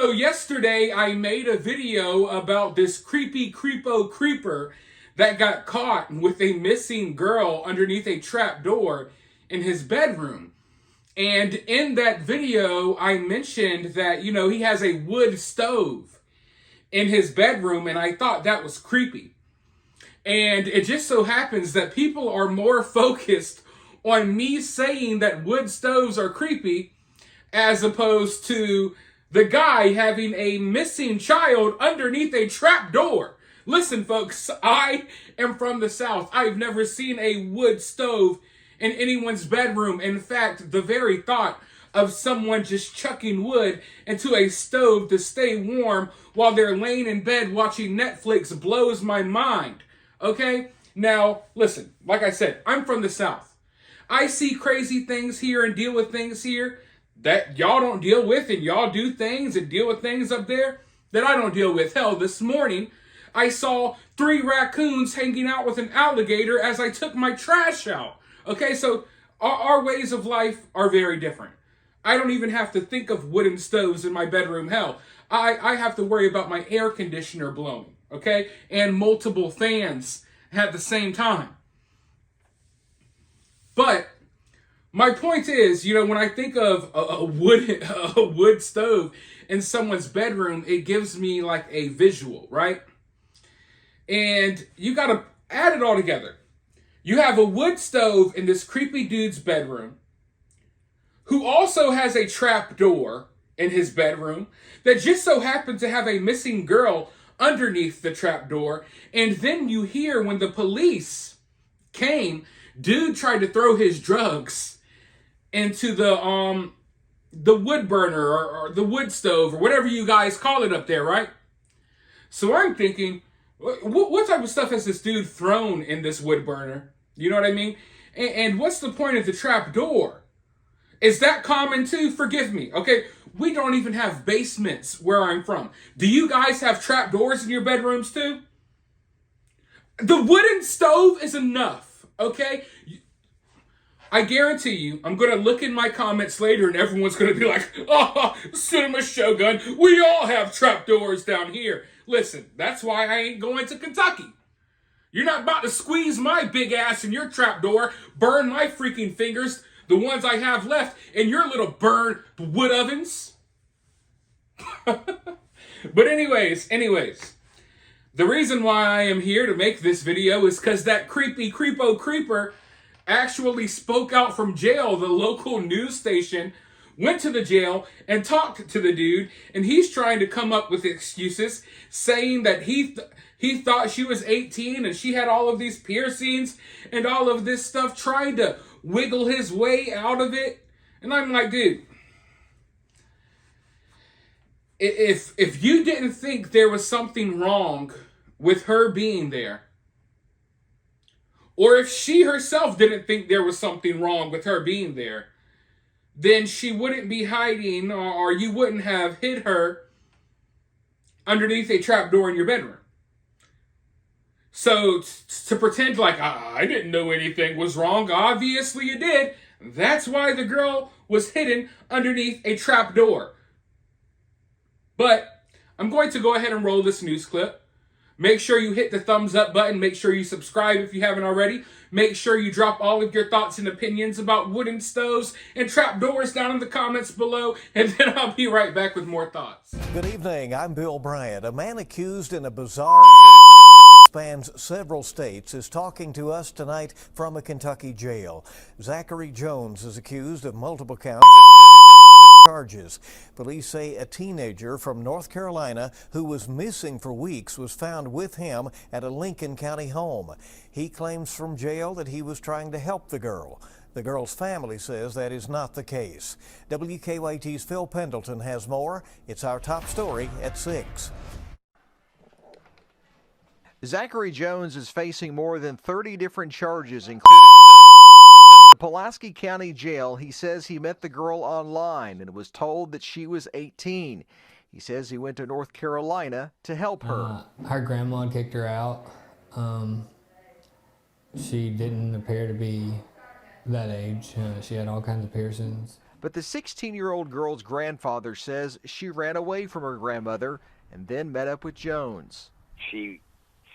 So yesterday I made a video about this creepy creepo creeper that got caught with a missing girl underneath a trap door in his bedroom. And in that video I mentioned that, he has a wood stove in his bedroom, and I thought that was creepy. And it just so happens that people are more focused on me saying that wood stoves are creepy as opposed to the guy having a missing child underneath a trap door. Listen, folks, I am from the South. I've never seen a wood stove in anyone's bedroom. In fact, the very thought of someone just chucking wood into a stove to stay warm while they're laying in bed watching Netflix blows my mind. Okay? Now, listen, like I said, I'm from the South. I see crazy things here and deal with things here that y'all don't deal with, and y'all do things and deal with things up there that I don't deal with. Hell, this morning, I saw 3 raccoons hanging out with an alligator as I took my trash out. Okay, so our ways of life are very different. I don't even have to think of wooden stoves in my bedroom. Hell, I have to worry about my air conditioner blowing, okay? And multiple fans at the same time. But my point is, when I think of a wood stove in someone's bedroom, it gives me like a visual, right? And you got to add it all together. You have a wood stove in this creepy dude's bedroom who also has a trap door in his bedroom that just so happened to have a missing girl underneath the trap door. And then you hear when the police came, dude tried to throw his drugs into the wood burner or the wood stove or whatever you guys call it up there, right? So I'm thinking, what type of stuff has this dude thrown in this wood burner? You know what I mean? And what's the point of the trap door? Is that common too? Forgive me, okay? We don't even have basements where I'm from. Do you guys have trap doors in your bedrooms too? The wooden stove is enough, okay? I guarantee you, I'm going to look in my comments later and everyone's going to be like, oh, cinemashogun, we all have trapdoors down here. Listen, that's why I ain't going to Kentucky. You're not about to squeeze my big ass in your trapdoor, burn my freaking fingers, the ones I have left, in your little burned wood ovens. But anyways, the reason why I am here to make this video is because that creepy creepo creeper actually spoke out from jail. The local news station went to the jail and talked to the dude, and he's trying to come up with excuses, saying that he thought she was 18 and she had all of these piercings and all of this stuff, trying to wiggle his way out of it. And I'm like, dude, if you didn't think there was something wrong with her being there, or if she herself didn't think there was something wrong with her being there, then she wouldn't be hiding, or you wouldn't have hid her underneath a trapdoor in your bedroom. So to pretend like I didn't know anything was wrong, obviously you did. That's why the girl was hidden underneath a trapdoor. But I'm going to go ahead and roll this news clip. Make sure you hit the thumbs up button. Make sure you subscribe if you haven't already. Make sure you drop all of your thoughts and opinions about wooden stoves and trapdoors down in the comments below, and then I'll be right back with more thoughts. Good evening. I'm Bill Bryant. A man accused in a bizarre rape case that spans several states is talking to us tonight from a Kentucky jail. Zachary Jones is accused of multiple counts of charges. Police say a teenager from North Carolina who was missing for weeks was found with him at a Lincoln County home. He claims from jail that he was trying to help the girl. The girl's family says that is not the case. WKYT's Phil Pendleton has more. It's our top story at 6. Zachary Jones is facing more than 30 different charges, including rape. In the Pulaski County Jail, he says he met the girl online and was told that she was 18. He says he went to North Carolina to help her. Her grandma kicked her out. She didn't appear to be that age. She had all kinds of piercings. But the 16-year-old girl's grandfather says she ran away from her grandmother and then met up with Jones. She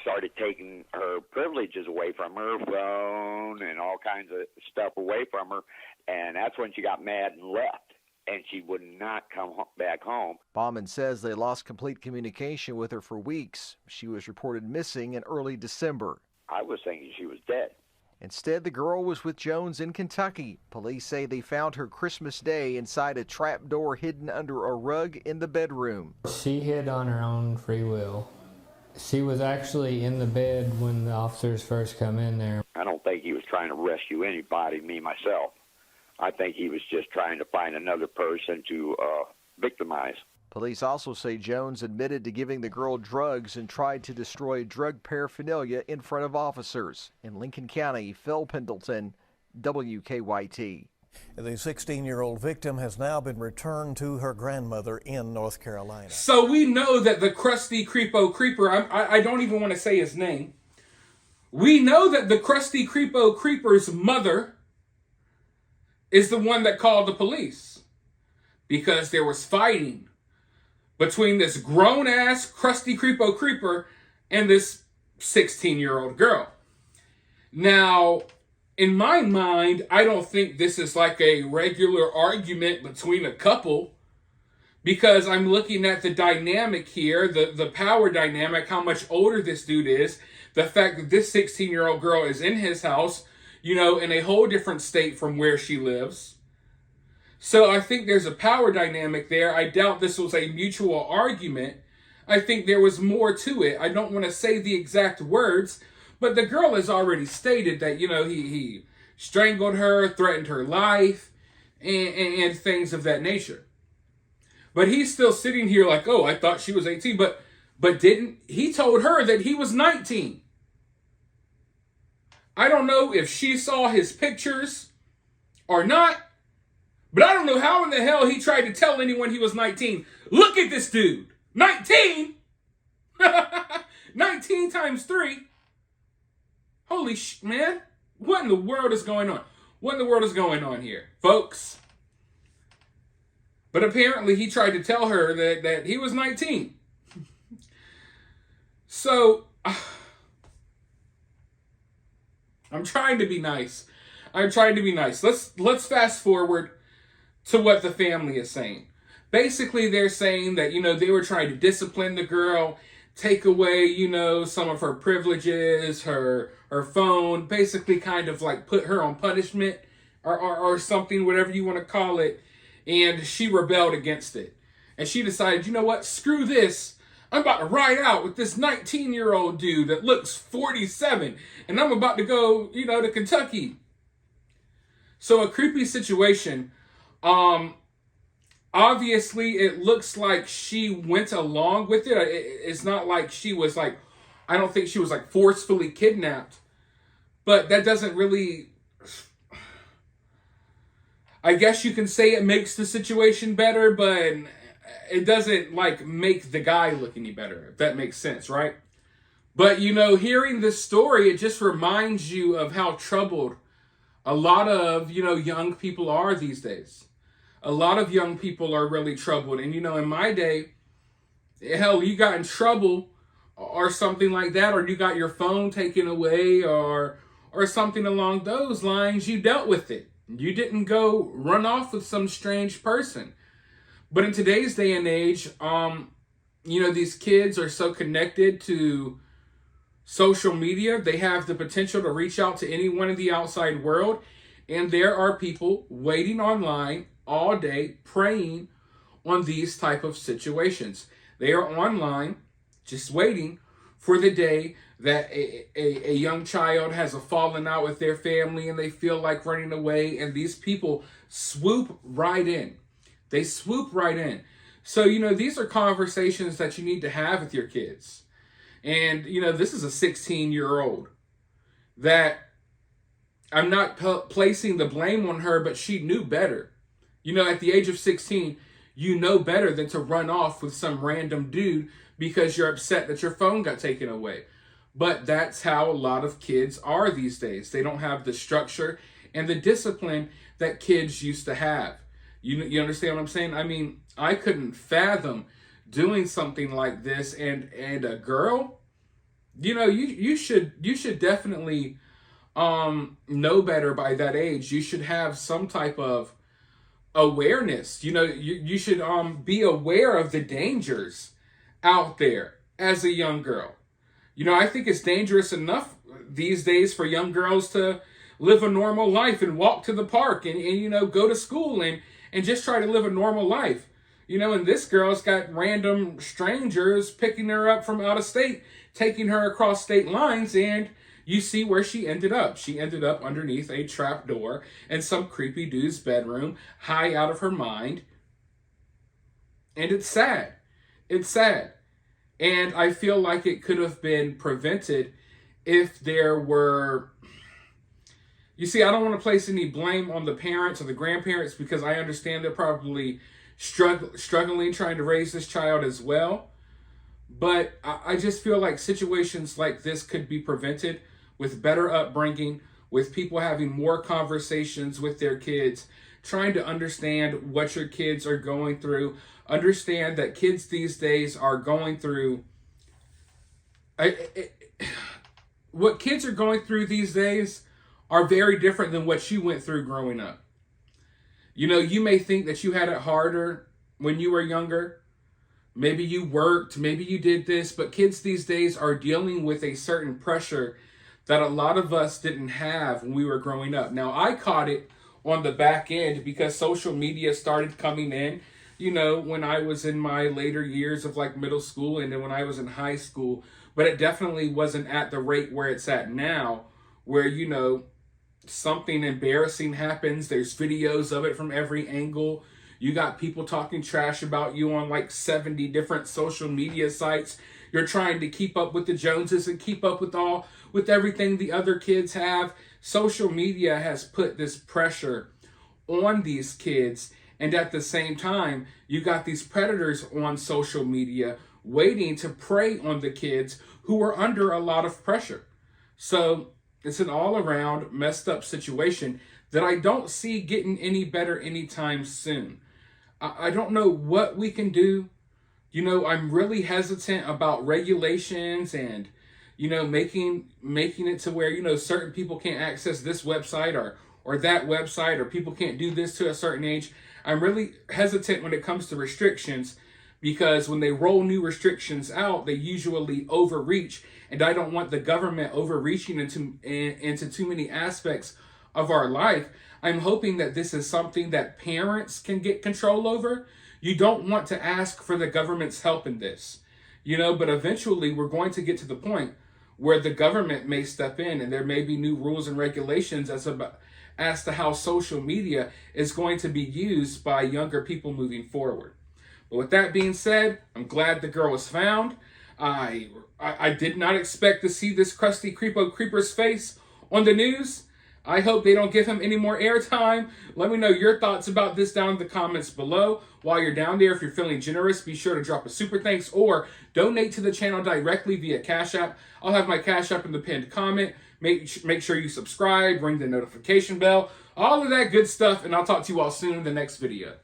started taking her privileges away from her, phone and all kinds of stuff away from her, and that's when she got mad and left, and she would not come back home. Bauman says they lost complete communication with her for weeks. She was reported missing in early December. I was thinking she was dead. Instead, the girl was with Jones in Kentucky. Police say they found her Christmas Day inside a trap door hidden under a rug in the bedroom. She hid on her own free will. She was actually in the bed when the officers first come in there. I don't think he was trying to rescue anybody, me, myself. I think he was just trying to find another person to victimize. Police also say Jones admitted to giving the girl drugs and tried to destroy drug paraphernalia in front of officers. In Lincoln County, Phil Pendleton, WKYT. The 16-year-old victim has now been returned to her grandmother in North Carolina. So we know that the Crusty Creepo Creeper, I don't even want to say his name. We know that the Crusty Creepo Creeper's mother is the one that called the police because there was fighting between this grown-ass Crusty Creepo Creeper and this 16-year-old girl. Now, in my mind, I don't think this is like a regular argument between a couple, because I'm looking at the dynamic here, the power dynamic, how much older this dude is, the fact that this 16-year-old girl is in his house, you know, in a whole different state from where she lives. So I think there's a power dynamic there. I doubt this was a mutual argument. I think there was more to it. I don't want to say the exact words, but the girl has already stated that, you know, he strangled her, threatened her life, and things of that nature. But he's still sitting here like, oh, I thought she was 18, but didn't. He told her that he was 19. I don't know if she saw his pictures or not, but I don't know how in the hell he tried to tell anyone he was 19. Look at this dude. 19? 19 times 3. Holy man. What in the world is going on? What in the world is going on here, folks? But apparently he tried to tell her that he was 19. So, I'm trying to be nice. Let's fast forward to what the family is saying. Basically, they're saying that, you know, they were trying to discipline the girl, take away, you know, some of her privileges, her phone, basically kind of like put her on punishment or something, whatever you want to call it. And she rebelled against it. And she decided, you know what, screw this. I'm about to ride out with this 19-year-old dude that looks 47. And I'm about to go, you know, to Kentucky. So a creepy situation. Obviously, it looks like she went along with it. It's not like she was like, I don't think she was like forcefully kidnapped. But that doesn't really, I guess you can say it makes the situation better, but it doesn't like make the guy look any better, if that makes sense, right? But, you know, hearing this story, it just reminds you of how troubled a lot of, you know, young people are these days. A lot of young people are really troubled. And, you know, in my day, hell, you got in trouble or something like that, or you got your phone taken away or something along those lines, you dealt with it. You didn't go run off with some strange person. But in today's day and age, you know, these kids are so connected to social media. They have the potential to reach out to anyone in the outside world. And there are people waiting online all day preying on these type of situations. They are online just waiting for the day that a young child has a falling out with their family and they feel like running away, and these people swoop right in. They swoop right in. So, you know, these are conversations that you need to have with your kids. And, you know, this is a 16-year-old that I'm not placing the blame on her, but she knew better. You know, at the age of 16, you know better than to run off with some random dude because you're upset that your phone got taken away. But that's how a lot of kids are these days. They don't have the structure and the discipline that kids used to have. You understand what I'm saying? I mean, I couldn't fathom doing something like this, and a girl, you should definitely know better by that age. You should have some type of awareness. You should be aware of the dangers out there as a young girl. I think it's dangerous enough these days for young girls to live a normal life and walk to the park and go to school and just try to live a normal life. And this girl's got random strangers picking her up from out of state, taking her across state lines, and you see where she ended up. She ended up underneath a trap door in some creepy dude's bedroom, high out of her mind. And it's sad. It's sad. And I feel like it could have been prevented if there were... You see, I don't want to place any blame on the parents or the grandparents, because I understand they're probably struggling trying to raise this child as well. But I just feel like situations like this could be prevented with better upbringing, with people having more conversations with their kids, trying to understand what your kids are going through. Understand that kids these days are going through... what kids are going through these days are very different than what you went through growing up. You may think that you had it harder when you were younger. Maybe you worked, maybe you did this, but kids these days are dealing with a certain pressure that a lot of us didn't have when we were growing up. Now, I caught it on the back end because social media started coming in, when I was in my later years of like middle school and then when I was in high school. But it definitely wasn't at the rate where it's at now, where, something embarrassing happens. There's videos of it from every angle. You got people talking trash about you on like 70 different social media sites. You're trying to keep up with the Joneses and keep up with everything the other kids have. Social media has put this pressure on these kids. And at the same time, you got these predators on social media waiting to prey on the kids who are under a lot of pressure. So it's an all-around messed up situation that I don't see getting any better anytime soon. I don't know what we can do. I'm really hesitant about regulations and, making it to where, certain people can't access this website or that website, or people can't do this to a certain age. I'm really hesitant when it comes to restrictions, because when they roll new restrictions out, they usually overreach. And I don't want the government overreaching into too many aspects of our life. I'm hoping that this is something that parents can get control over. You don't want to ask for the government's help in this, but eventually we're going to get to the point where the government may step in and there may be new rules and regulations as to how social media is going to be used by younger people moving forward. But with that being said, I'm glad the girl was found. I did not expect to see this Crusty Creepo Creeper's face on the news. I hope they don't give him any more airtime. Let me know your thoughts about this down in the comments below. While you're down there, if you're feeling generous, be sure to drop a super thanks or donate to the channel directly via Cash App. I'll have my Cash App in the pinned comment. Make sure you subscribe, ring the notification bell, all of that good stuff, and I'll talk to you all soon in the next video.